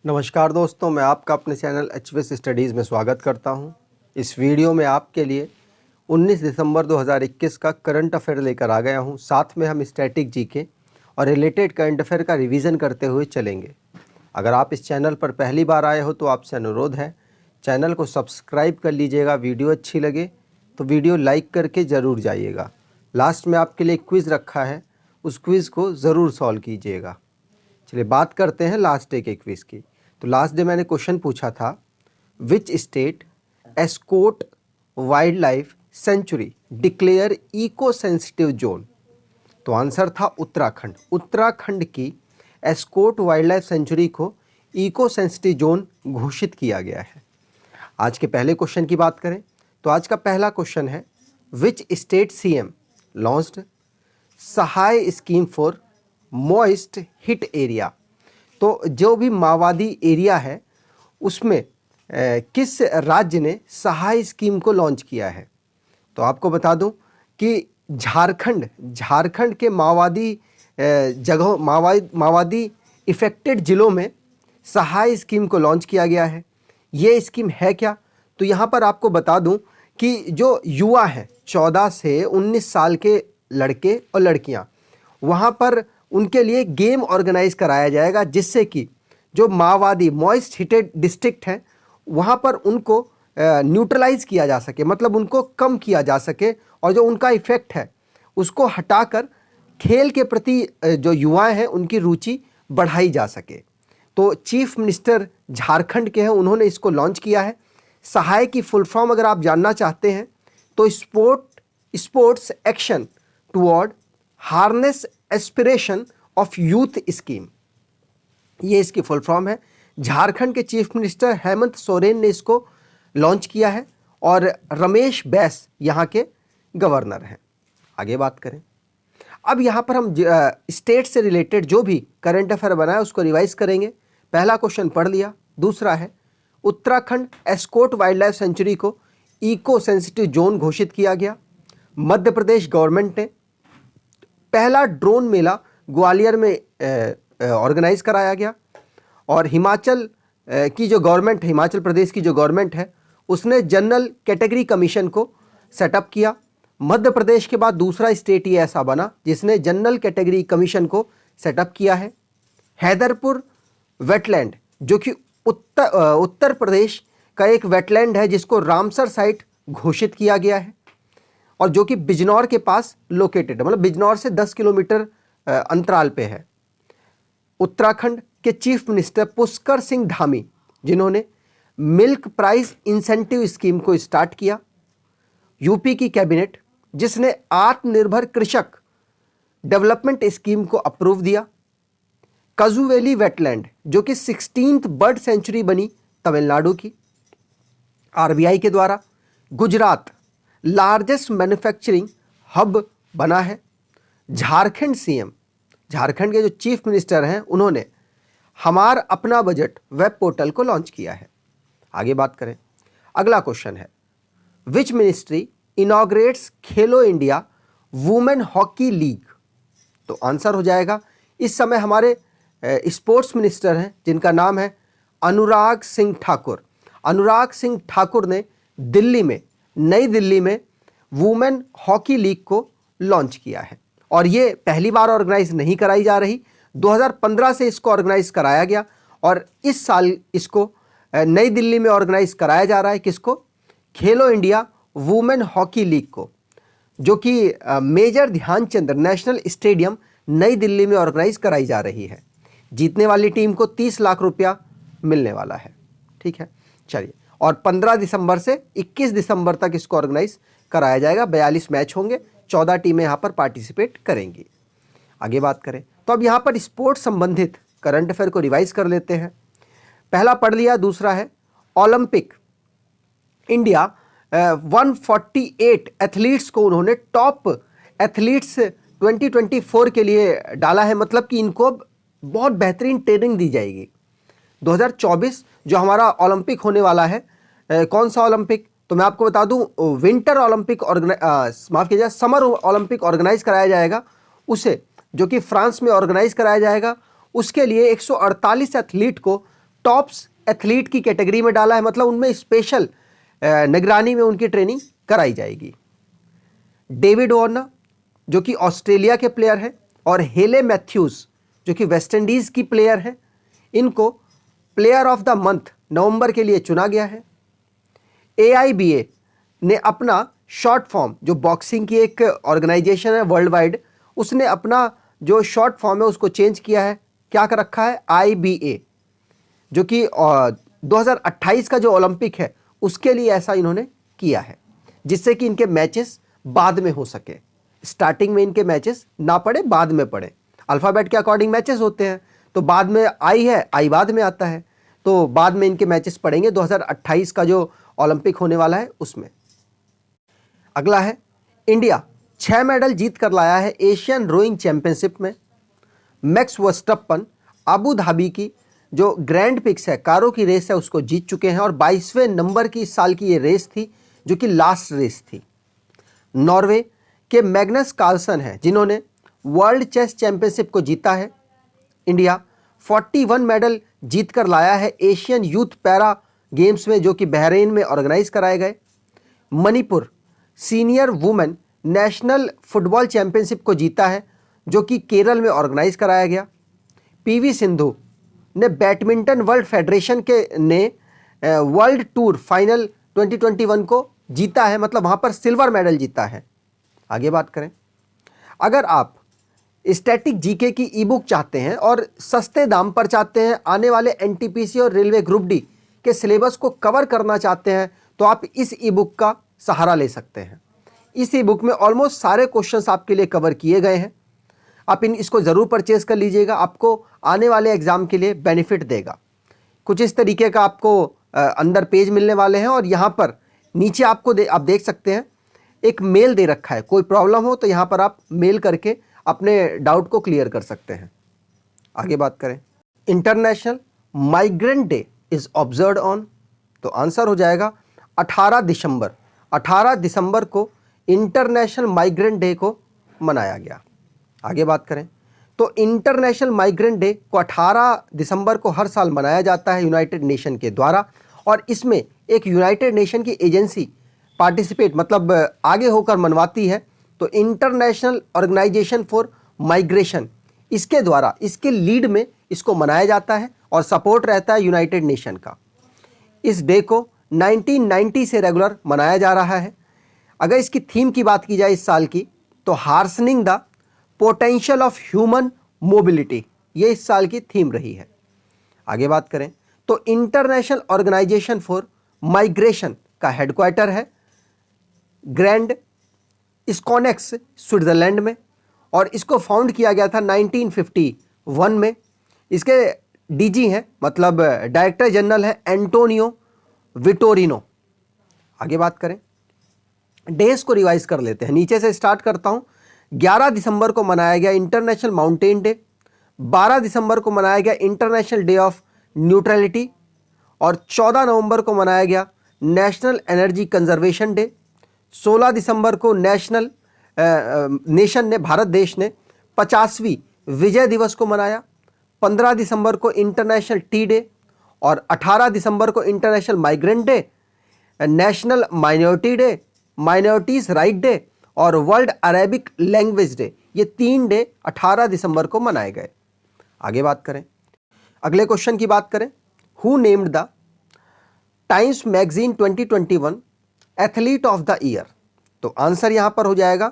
नमस्कार दोस्तों, मैं आपका अपने चैनल HVS स्टडीज़ में स्वागत करता हूं। इस वीडियो में आपके लिए 19 दिसंबर 2021 का करंट अफेयर लेकर आ गया हूं। साथ में हम स्टैटिक जीके और रिलेटेड करंट अफेयर का रिवीजन करते हुए चलेंगे। अगर आप इस चैनल पर पहली बार आए हो तो आपसे अनुरोध है, चैनल को सब्सक्राइब कर लीजिएगा। वीडियो अच्छी लगे तो वीडियो लाइक करके ज़रूर जाइएगा। लास्ट में आपके लिए क्विज़ रखा है, उस क्विज़ को ज़रूर सॉल्व कीजिएगा। चलिए बात करते हैं लास्ट डे के क्विज़ की। तो लास्ट डे मैंने क्वेश्चन पूछा था, which state Askot wild life sanctuary declare eco sensitive zone. तो आंसर था उत्तराखंड। उत्तराखंड की एस्कोट वाइल्ड लाइफ सेंचुरी को इको सेंसिटिव जोन घोषित किया गया है। आज के पहले क्वेश्चन की बात करें तो आज का पहला क्वेश्चन है, which state CM launched Sahay scheme for moist hit area. तो जो भी माओवादी एरिया है उसमें किस राज्य ने सहाय स्कीम को लॉन्च किया है। तो आपको बता दूं कि झारखंड के माओवादी जगहों माओवादी इफेक्टेड ज़िलों में सहाय स्कीम को लॉन्च किया गया है। ये स्कीम है क्या? तो यहाँ पर आपको बता दूं कि जो युवा हैं 14 से 19 साल के लड़के और लड़कियाँ, वहाँ पर उनके लिए गेम ऑर्गेनाइज कराया जाएगा, जिससे कि जो माओवादी मॉइस्ट हिटेड डिस्ट्रिक्ट हैं वहाँ पर उनको न्यूट्रलाइज किया जा सके, मतलब उनको कम किया जा सके और जो उनका इफ़ेक्ट है उसको हटाकर खेल के प्रति जो युवा हैं उनकी रुचि बढ़ाई जा सके। तो चीफ मिनिस्टर झारखंड के हैं, उन्होंने इसको लॉन्च किया है। सहाय की फुल फॉर्म अगर आप जानना चाहते हैं तो sports action toward harness aspiration of youth scheme, ये इसकी फुल फॉर्म है। झारखंड के चीफ मिनिस्टर हेमंत सोरेन ने इसको लॉन्च किया है और रमेश बैस यहाँ के गवर्नर हैं। आगे बात करें, अब यहाँ पर हम स्टेट से रिलेटेड जो भी करंट अफेयर बना है उसको रिवाइज करेंगे। पहला क्वेश्चन पढ़ लिया। दूसरा है, Uttarakhand Escorts wild life sanctuary को इको सेंसिटिव जोन घोषित किया गया। मध्य प्रदेश गवर्नमेंट ने पहला ड्रोन मेला ग्वालियर में ऑर्गेनाइज कराया गया और हिमाचल प्रदेश की जो गवर्नमेंट है उसने जनरल कैटेगरी कमीशन को सेटअप किया। मध्य प्रदेश के बाद दूसरा स्टेट ये ऐसा बना जिसने जनरल कैटेगरी कमीशन को सेटअप किया है। हैदरपुर वेटलैंड, जो कि उत्तर प्रदेश का एक वेटलैंड है जिसको रामसर साइट घोषित किया गया है और जो कि बिजनौर के पास लोकेटेड है, मतलब बिजनौर से 10 किलोमीटर अंतराल पे है। उत्तराखंड के चीफ मिनिस्टर पुष्कर सिंह धामी, जिन्होंने मिल्क प्राइस इंसेंटिव स्कीम को स्टार्ट किया। यूपी की कैबिनेट, जिसने आत्मनिर्भर कृषक डेवलपमेंट स्कीम को अप्रूव दिया। कजुवेली वेटलैंड, जो कि 16th बर्ड सेंचुरी बनी तमिलनाडु की आरबीआई के द्वारा। गुजरात लार्जेस्ट मैन्युफैक्चरिंग हब बना है। झारखंड सीएम, झारखंड के जो चीफ मिनिस्टर हैं, उन्होंने हमार अपना बजट वेब पोर्टल को लॉन्च किया है। आगे बात करें, अगला क्वेश्चन है, which ministry inaugurates Khelo India women hockey league. तो आंसर हो जाएगा, इस समय हमारे स्पोर्ट्स मिनिस्टर हैं जिनका नाम है अनुराग सिंह ठाकुर। अनुराग सिंह ठाकुर ने नई दिल्ली में वुमेन हॉकी लीग को लॉन्च किया है और ये पहली बार ऑर्गेनाइज नहीं कराई जा रही। 2015 से इसको ऑर्गेनाइज कराया गया और इस साल इसको नई दिल्ली में ऑर्गेनाइज कराया जा रहा है। किसको? खेलो इंडिया वुमेन हॉकी लीग को, जो कि मेजर ध्यानचंद नेशनल स्टेडियम नई दिल्ली में ऑर्गेनाइज कराई जा रही है। जीतने वाली टीम को 30 लाख रुपया मिलने वाला है। ठीक है, चलिए, और 15 दिसंबर से 21 दिसंबर तक इसको ऑर्गेनाइज कराया जाएगा। 42 मैच होंगे, 14 टीमें यहाँ पर पार्टिसिपेट करेंगी। आगे बात करें तो अब यहाँ पर स्पोर्ट्स संबंधित करंट अफेयर को रिवाइज कर लेते हैं। पहला पढ़ लिया। दूसरा है, ओलंपिक इंडिया 148 एथलीट्स को उन्होंने टॉप एथलीट्स 2024 के लिए डाला है, मतलब कि इनको बहुत बेहतरीन ट्रेनिंग दी जाएगी। 2024 जो हमारा ओलंपिक होने वाला है, कौन सा ओलंपिक? तो मैं आपको बता दूं, विंटर ओलंपिक माफ़ कीजिए, समर ओलंपिक ऑर्गेनाइज कराया जाएगा उसे, जो कि फ्रांस में ऑर्गेनाइज कराया जाएगा। उसके लिए 148 एथलीट को टॉप्स एथलीट की कैटेगरी में डाला है, मतलब उनमें स्पेशल निगरानी में उनकी ट्रेनिंग कराई जाएगी। डेविड वार्नर जो कि ऑस्ट्रेलिया के प्लेयर हैं और हेले मैथ्यूज जो कि वेस्ट इंडीज़ की प्लेयर हैं, इनको प्लेयर ऑफ द मंथ नवंबर के लिए चुना गया है। AIBA ने अपना शॉर्ट फॉर्म, जो बॉक्सिंग की एक ऑर्गेनाइजेशन है वर्ल्ड वाइड, उसने अपना जो शॉर्ट फॉर्म है उसको चेंज किया है। क्या कर रखा है? IBA, जो कि 2028 का जो ओलंपिक है उसके लिए ऐसा इन्होंने किया है, जिससे कि इनके मैचेस बाद में हो सके। स्टार्टिंग में इनके मैचेस ना पड़े, बाद में पड़े। अल्फ़ाबेट के अकॉर्डिंग मैचेस होते हैं, तो बाद में आई है, आई बाद में आता है, तो बाद में इनके मैचेस पड़ेंगे 2028 का जो ओलंपिक होने वाला है उसमें। अगला है, इंडिया 6 मेडल जीत कर लाया है एशियन रोइंग चैंपियनशिप में। मैक्स वर्स्टप्पन अबू धाबी की जो ग्रैंड पिक्स है, कारों की रेस है, उसको जीत चुके हैं और 22वें नंबर की इस साल की ये रेस थी, जो कि लास्ट रेस थी। नॉर्वे के मैग्नस कार्लसन है जिन्होंने वर्ल्ड चेस चैंपियनशिप को जीता है। इंडिया 41 मेडल जीत कर लाया है एशियन यूथ पैरा गेम्स में, जो कि बहरीन में ऑर्गेनाइज कराए गए। Manipur senior women national football championship को जीता है, जो कि केरल में ऑर्गेनाइज कराया गया। PV सिंधु ने बैडमिंटन वर्ल्ड फेडरेशन के ने वर्ल्ड टूर फाइनल 2021 को जीता है, मतलब वहाँ पर सिल्वर मेडल जीता है। आगे बात करें, अगर आप स्टैटिक जीके की ई बुक चाहते हैं और सस्ते दाम पर चाहते हैं, आने वाले NTPC और रेलवे ग्रुप डी के सिलेबस को कवर करना चाहते हैं, तो आप इस ई बुक का सहारा ले सकते हैं। इस ई बुक में ऑलमोस्ट सारे क्वेश्चंस आपके लिए कवर किए गए हैं। आप इसको ज़रूर परचेज़ कर लीजिएगा, आपको आने वाले एग्ज़ाम के लिए बेनिफिट देगा। कुछ इस तरीके का आपको अंदर पेज मिलने वाले हैं और यहाँ पर नीचे आपको आप देख सकते हैं एक मेल दे रखा है। कोई प्रॉब्लम हो तो यहाँ पर आप मेल करके अपने डाउट को क्लियर कर सकते हैं। आगे बात करें, international migrant day is observed on, तो आंसर हो जाएगा 18 दिसंबर। 18 दिसंबर को इंटरनेशनल माइग्रेंट डे को मनाया गया। आगे बात करें तो इंटरनेशनल माइग्रेंट डे को 18 दिसंबर को हर साल मनाया जाता है यूनाइटेड नेशन के द्वारा, और इसमें एक यूनाइटेड नेशन की एजेंसी पार्टिसिपेट, मतलब आगे होकर मनवाती है। तो इंटरनेशनल ऑर्गेनाइजेशन फॉर माइग्रेशन, इसके द्वारा, इसके लीड में इसको मनाया जाता है और सपोर्ट रहता है यूनाइटेड नेशन का। इस डे को 1990 से रेगुलर मनाया जा रहा है। अगर इसकी थीम की बात की जाए इस साल की, तो harnessing the potential of human mobility, ये इस साल की थीम रही है। आगे बात करें तो इंटरनेशनल ऑर्गेनाइजेशन फॉर माइग्रेशन का हेडक्वार्टर है ग्रैंड इस्कॉनेक्स स्विट्जरलैंड में, और इसको फाउंड किया गया था 1951 में। इसके DG हैं, मतलब डायरेक्टर जनरल है एंटोनियो विटोरिनो। आगे बात करें, डेज को रिवाइज कर लेते हैं, नीचे से स्टार्ट करता हूं। 11 दिसंबर को मनाया गया इंटरनेशनल माउंटेन डे। 12 दिसंबर को मनाया गया इंटरनेशनल डे ऑफ न्यूट्रलिटी, और 14 नवंबर को मनाया गया नेशनल एनर्जी कंजर्वेशन डे। 16 दिसंबर को नेशन ने, भारत देश ने 50वीं विजय दिवस को मनाया। 15 दिसंबर को इंटरनेशनल टी डे, और 18 दिसंबर को international migrant day, national minority day, minorities right day और वर्ल्ड अरेबिक लैंग्वेज डे। ये 3 डे 18 दिसंबर को मनाए गए। आगे बात करें, अगले क्वेश्चन की बात करें, who named the times magazine 2021 athlete of the year, तो आंसर यहां पर हो जाएगा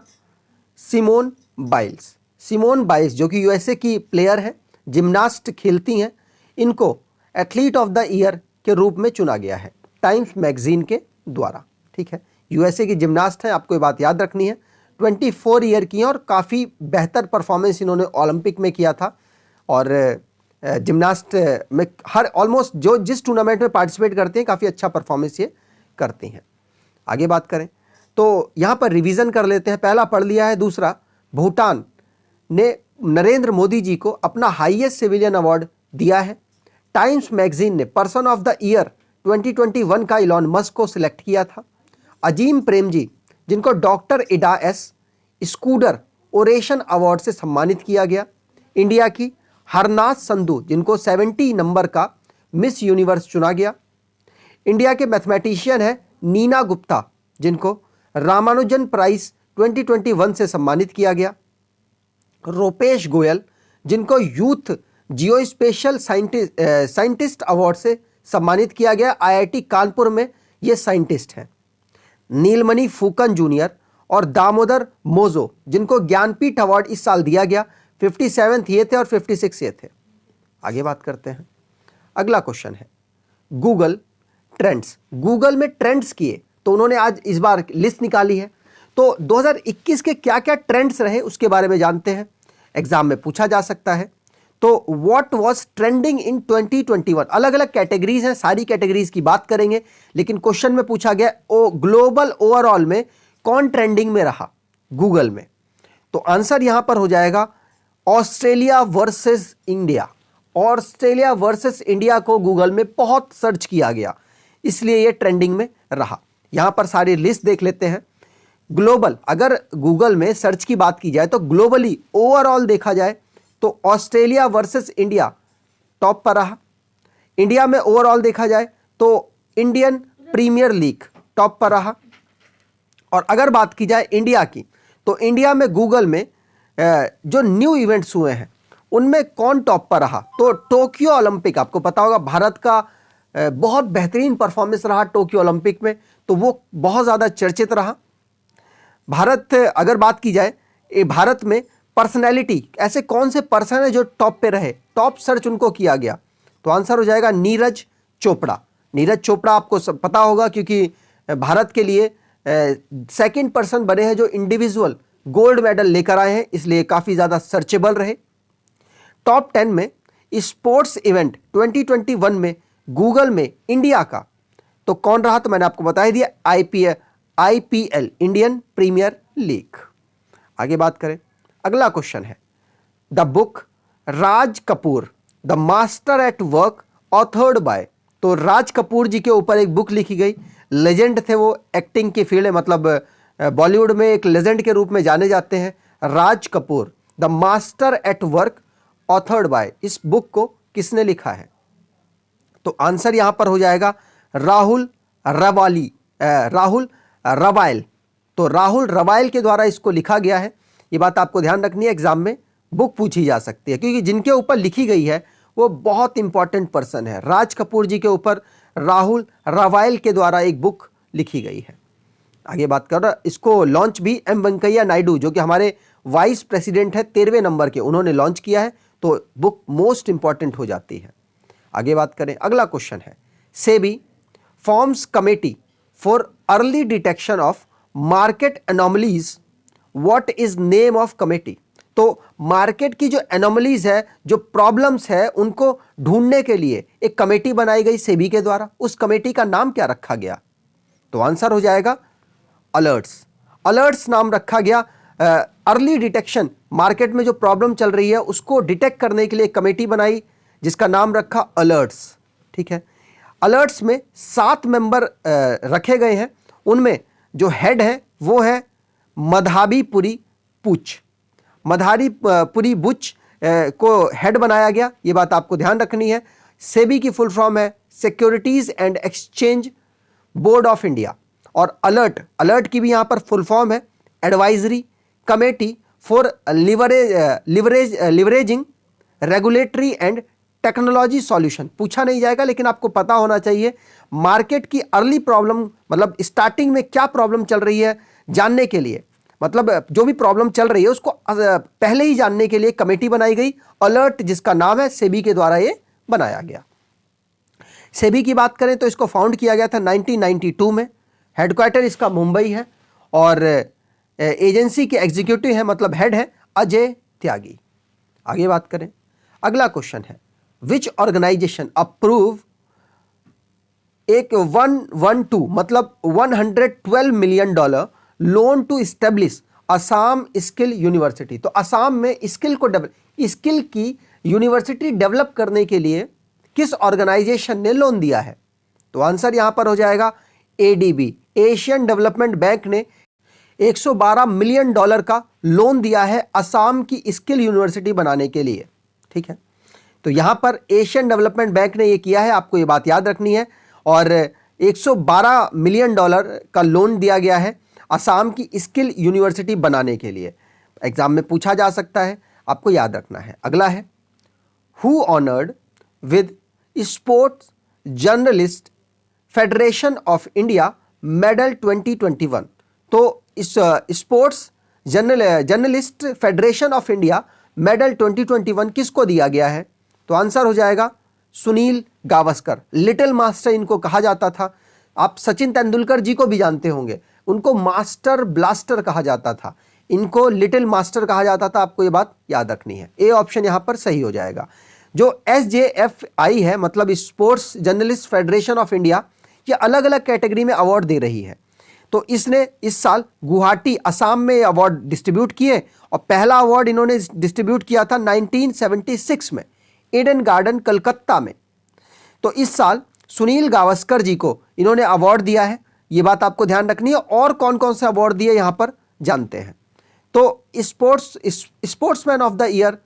सिमोन बाइल्स। सिमोन बाइल्स जो कि USA की प्लेयर है, जिम्नास्ट खेलती हैं, इनको एथलीट ऑफ द ईयर के रूप में चुना गया है टाइम्स मैगजीन के द्वारा। ठीक है, USA की जिम्नास्ट है, आपको ये बात याद रखनी है। 24 ईयर की हैं और काफ़ी बेहतर परफॉर्मेंस इन्होंने ओलंपिक में किया था, और जिम्नास्ट में हर ऑलमोस्ट जो जिस टूर्नामेंट में पार्टिसिपेट करते हैं काफ़ी अच्छा परफॉर्मेंस ये करती हैं। आगे बात करें तो यहाँ पर रिवीजन कर लेते हैं, पहला पढ़ लिया है। दूसरा, भूटान ने नरेंद्र मोदी जी को अपना हाईएस्ट सिविलियन अवार्ड दिया है। टाइम्स मैगजीन ने पर्सन ऑफ द ईयर 2021 का इलॉन मस्क को सिलेक्ट किया था। अजीम प्रेम जी जिनको doctor Ida S Scudder oration award से सम्मानित किया गया। इंडिया की हरनाथ संधू जिनको 70 नंबर का मिस यूनिवर्स चुना गया। इंडिया के मैथमेटिशियन है नीना गुप्ता, जिनको रामानुजन प्राइज 2021 से सम्मानित किया गया। रूपेश गोयल, जिनको यूथ जियोस्पेशियल साइंटिस्ट अवार्ड से सम्मानित किया गया, आईआईटी कानपुर में ये साइंटिस्ट हैं। नीलमणि फूकन जूनियर और दामोदर मोजो, जिनको ज्ञानपीठ अवार्ड इस साल दिया गया, 57th ये थे और 56 ये थे। आगे बात करते हैं। अगला क्वेश्चन है गूगल ट्रेंड्स। गूगल में ट्रेंड्स किए तो उन्होंने आज इस बार लिस्ट निकाली है। तो 2021 के क्या क्या ट्रेंड्स रहे उसके बारे में जानते हैं, एग्जाम में पूछा जा सकता है। तो व्हाट वाज ट्रेंडिंग इन 2021, अलग अलग कैटेगरीज हैं, सारी कैटेगरीज की बात करेंगे, लेकिन क्वेश्चन में पूछा गया ग्लोबल ओवरऑल में कौन ट्रेंडिंग में रहा गूगल में। तो आंसर यहां पर हो जाएगा Australia versus India. Australia versus India को गूगल में बहुत सर्च किया गया, इसलिए यह ट्रेंडिंग में रहा। यहां पर सारी लिस्ट देख लेते हैं। ग्लोबल, अगर गूगल में सर्च की बात की जाए तो ग्लोबली ओवरऑल देखा जाए तो ऑस्ट्रेलिया वर्सेस इंडिया टॉप पर रहा। इंडिया में ओवरऑल देखा जाए तो इंडियन प्रीमियर लीग टॉप पर रहा। और अगर बात की जाए इंडिया की, तो इंडिया में गूगल में जो न्यू इवेंट्स हुए हैं उनमें कौन टॉप पर रहा, तो टोक्यो ओलंपिक, आपको पता होगा भारत का बहुत बेहतरीन परफॉर्मेंस रहा टोक्यो ओलंपिक में, तो वो बहुत ज़्यादा चर्चित रहा। भारत, अगर बात की जाए भारत में पर्सनैलिटी, ऐसे कौन से पर्सन है जो टॉप पे रहे, टॉप सर्च उनको किया गया, तो आंसर हो जाएगा नीरज चोपड़ा। नीरज चोपड़ा आपको पता होगा क्योंकि भारत के लिए सेकंड पर्सन बने हैं जो इंडिविजुअल गोल्ड मेडल लेकर आए हैं, इसलिए काफ़ी ज़्यादा सर्चेबल रहे। टॉप 10 में स्पोर्ट्स इवेंट 2021 में गूगल में इंडिया का तो कौन रहा, तो मैंने आपको बता ही दिया, आईपीएल, इंडियन प्रीमियर लीग। आगे बात करें। अगला क्वेश्चन है the book Raj Kapoor the master at work authored bye. तो राज कपूर जी के ऊपर एक बुक लिखी गई, लेजेंड थे वो एक्टिंग की फील्ड है, मतलब बॉलीवुड में एक लेजेंड के रूप में जाने जाते हैं Raj Kapoor. The master at work authored by, इस बुक को किसने लिखा है, तो आंसर यहां पर हो जाएगा राहुल रवाइल। तो राहुल रवाइल के द्वारा इसको लिखा गया है। ये बात आपको ध्यान रखनी है, एग्जाम में बुक पूछी जा सकती है क्योंकि जिनके ऊपर लिखी गई है वो बहुत इंपॉर्टेंट पर्सन है। राज कपूर जी के ऊपर राहुल रवाइल के द्वारा एक बुक लिखी गई है। आगे बात कर रहा, इसको लॉन्च भी एम वेंकैया नायडू, जो कि हमारे वाइस प्रेसिडेंट है 13वें नंबर के, उन्होंने लॉन्च किया है, तो बुक मोस्ट इंपॉर्टेंट हो जाती है। आगे बात करें। अगला क्वेश्चन है SEBI forms committee for early detection of market anomalies, what is name of committee. तो मार्केट की जो एनोमलीज है, जो प्रॉब्लम्स है, उनको ढूंढने के लिए एक कमेटी बनाई गई सेबी के द्वारा, उस कमेटी का नाम क्या रखा गया, तो आंसर हो जाएगा अलर्ट्स। अलर्ट्स नाम रखा गया। अर्ली डिटेक्शन, मार्केट में जो प्रॉब्लम चल रही है उसको डिटेक्ट करने के लिए एक कमेटी बनाई जिसका नाम रखा अलर्ट्स। ठीक है, अलर्ट्स में 7 मेंबर रखे गए हैं, उनमें जो हेड है वो है मधारीपुरी बुच को हेड बनाया गया। ये बात आपको ध्यान रखनी है। सेबी की फुल फॉर्म है securities and exchange board of India. और अलर्ट की भी यहां पर फुल फॉर्म है advisory committee for leveraging regulatory and technology solution. पूछा नहीं जाएगा लेकिन आपको पता होना चाहिए मार्केट की अर्ली प्रॉब्लम, मतलब स्टार्टिंग में क्या प्रॉब्लम चल रही है जानने के लिए, मतलब जो भी प्रॉब्लम चल रही है उसको पहले ही जानने के लिए कमेटी बनाई गई अलर्ट, जिसका नाम है सेबी के द्वारा ये बनाया गया। सेबी की बात करें तो इसको फाउंड किया गया था 1992 में। हेडक्वार्टर इसका मुंबई है और एजेंसी के एग्जीक्यूटिव है, मतलब हेड है अजय त्यागी। आगे बात करें। अगला क्वेश्चन है विच ऑर्गेनाइजेशन अप्रूव एक 112 मतलब $112 million loan to establish Assam skill university. तो असम में स्किल की यूनिवर्सिटी डेवलप करने के लिए किस ऑर्गेनाइजेशन ने लोन दिया है, तो आंसर यहां पर हो जाएगा एडीबी, एशियन डेवलपमेंट बैंक ने $112 मिलियन का लोन दिया है असम की स्किल यूनिवर्सिटी बनाने के लिए। ठीक है, तो यहाँ पर एशियन डेवलपमेंट बैंक ने ये किया है, आपको ये बात याद रखनी है। और 112 मिलियन डॉलर का लोन दिया गया है असम की स्किल यूनिवर्सिटी बनाने के लिए। एग्जाम में पूछा जा सकता है, आपको याद रखना है। अगला है who honoured with sports journalist federation of India medal 2021। तो इस sports journalist federation of India medal 2021 किसको दिया गया है? तो आंसर हो जाएगा सुनील गावस्कर। लिटिल मास्टर इनको कहा जाता था। आप सचिन तेंदुलकर जी को भी जानते होंगे, उनको मास्टर ब्लास्टर कहा जाता था, इनको लिटिल मास्टर कहा जाता था। आपको ये बात याद रखनी है। ए ऑप्शन यहां पर सही हो जाएगा। जो SJFI है, मतलब sports journalist federation of India, ये अलग अलग कैटेगरी में अवार्ड दे रही है। तो इसने इस साल गुवाहाटी असम में अवार्ड डिस्ट्रीब्यूट किए और पहला अवार्ड इन्होंने डिस्ट्रीब्यूट किया था 1976 में ईडन गार्डन कलकत्ता में। तो इस साल सुनील गावस्कर जी को इन्होंने अवार्ड दिया है, ये बात आपको ध्यान रखनी है। और कौन कौन से अवार्ड दिए यहां पर जानते हैं। तो sportsman of the year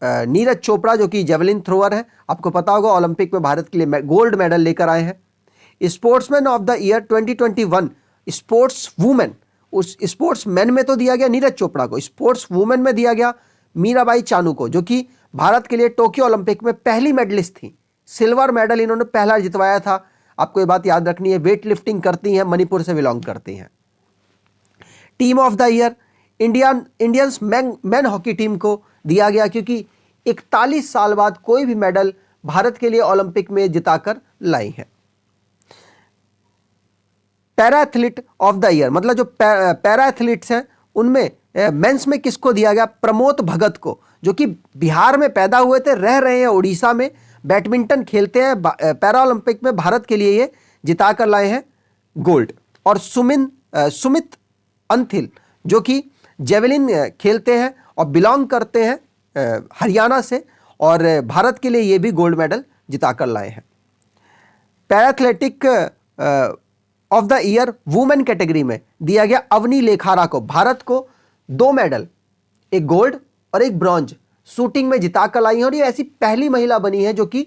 Neeraj Chopra, जो कि जेवलिन थ्रोअर है, आपको पता होगा ओलंपिक में भारत के लिए गोल्ड मेडल लेकर आए हैं। Sportsman of the year 2021 sports women, उस स्पोर्ट्स मैन में तो दिया गया नीरज चोपड़ा को, स्पोर्ट्स वुमेन में दिया गया मीराबाई चानू को, जो कि भारत के लिए टोक्यो ओलंपिक में पहली मेडलिस्ट थी। सिल्वर मेडल इन्होंने पहला जितवाया था। आपको ये बात याद रखनी है। वेट लिफ्टिंग करती हैं, मणिपुर से बिलोंग करती हैं। Team of the year Indians man hockey team को दिया गया, क्योंकि 41 साल बाद कोई भी मेडल भारत के लिए ओलंपिक में जिताकर लाई है। Para athlete of the year, मतलब जो पैरा एथलीट्स हैं उनमें मेंस में किसको दिया गया? प्रमोद भगत को, जो कि बिहार में पैदा हुए थे, रह रहे हैं उड़ीसा में, बैडमिंटन खेलते हैं, पैरा ओलंपिक में भारत के लिए ये जिता कर लाए हैं गोल्ड। और सुमित अंथिल, जो कि जेवलिन खेलते हैं और बिलोंग करते हैं हरियाणा से, और भारत के लिए ये भी गोल्ड मेडल जिता कर लाए हैं। Parathletic of the year women category में दिया गया अवनी लेखारा को। भारत को 2 मेडल, एक गोल्ड और एक ब्रॉन्ज शूटिंग में जिता कर लाई है, और ये ऐसी पहली महिला बनी है जो कि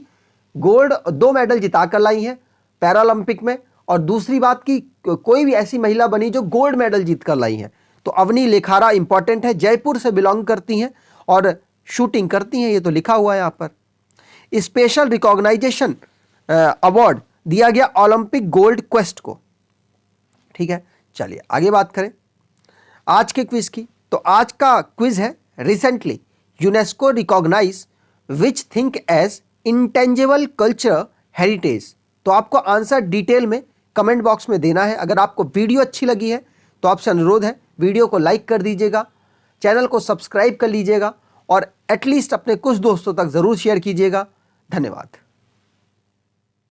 गोल्ड 2 मेडल जिता कर लाई है पैरालंपिक में। और दूसरी बात कि कोई भी ऐसी महिला बनी जो गोल्ड मेडल जीत कर लाई है। तो अवनी लेखारा इंपॉर्टेंट है, जयपुर से बिलोंग करती हैं और शूटिंग करती हैं, ये तो लिखा हुआ है यहाँ पर। स्पेशल रिकॉग्नाइजेशन अवार्ड दिया गया ओलंपिक गोल्ड क्वेस्ट को। ठीक है, चलिए आगे बात करें आज के क्विज की। तो आज का क्विज है, recently UNESCO recognise which thing as intangible culture heritage. तो आपको आंसर डिटेल में कमेंट बॉक्स में देना है। अगर आपको वीडियो अच्छी लगी है तो आपसे अनुरोध है वीडियो को लाइक कर दीजिएगा, चैनल को सब्सक्राइब कर लीजिएगा और एटलीस्ट अपने कुछ दोस्तों तक ज़रूर शेयर कीजिएगा। धन्यवाद।